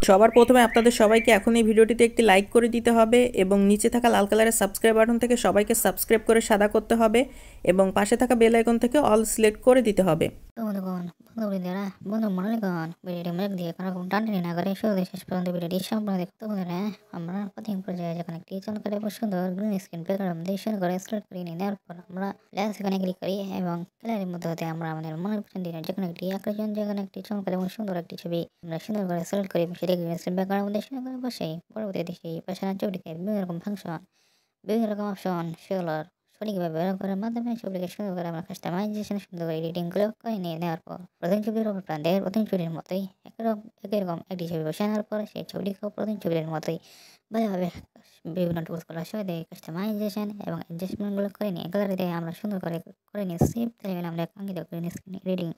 সবার প্রথমে আপনাদের সবাইকে এখন এই ভিডিওটিতে একটি লাইক করে দিতে হবে এবং নিচে থাকা লাল কালারের সাবস্ক্রাইব বাটন থেকে সবাইকে সাবস্ক্রাইব করে সাদা করতে হবে এবং পাশে থাকা বেল আইকন থেকে অল সিলেক্ট করে দিতে হবে। বন্ধু মনোলিগণ ভিডিওটি মেঘ দিয়ে কোনো রকম টানটানি না করে শুরু থেকে শেষ পর্যন্ত ভিডিওটি সম্পূর্ণ দেখতে বন্ধুরা আমরা প্রথম পর্যায়ে যখন একটি চলকারে এবং সুন্দর গ্রিন স্ক্রিন প্লেয়ার মধ্যে শুরু করে সিলেক্ট করে নিয়ে নেওয়ার পর আমরা লেন্স এখানে ক্লিক করি এবং গ্যালারির মধ্যে হতে আমরা আমাদের মনের পছন্দের যে কোনো একটি আকর্ষণ যেখানে একটি চমৎকার এবং সুন্দর একটি ছবি আমরা সুন্দর করে সিলেক্ট করি এবং সেটি গ্রিন স্ক্রিন প্লেয়ার মধ্যে শুরু করে বসে পরবর্তীতে সেই পাশানা ছবিটিকে বিভিন্ন রকম ফাংশন বিভিন্ন রকম অপশন সেগুলোর সঠিকভাবে ব্যবহার করার মাধ্যমে ছবিটিকে সুন্দর করে আমরা কাস্টমাইজেশন সুন্দর করে এডিটিংগুলো করে নিয়ে নেওয়ার পর প্রথম ছবির উপর প্রান্তের প্রথম ছবির মতোই একই রকম একটি ছবি বসে নেওয়ার পর সেই ছবিটিকেও প্রথম ছবির মতোই ভালোভাবে বিভিন্ন টুলসগুলোর সাথে কাস্টমাইজেশন এবং অ্যাডজাস্টমেন্টগুলো করে নিয়ে গ্যালারিতে আমরা সুন্দর করে নিয়ে সেভ তাহলে আমরা কাঙ্ক্ষিত গ্রিন স্ক্রিন এডিটিং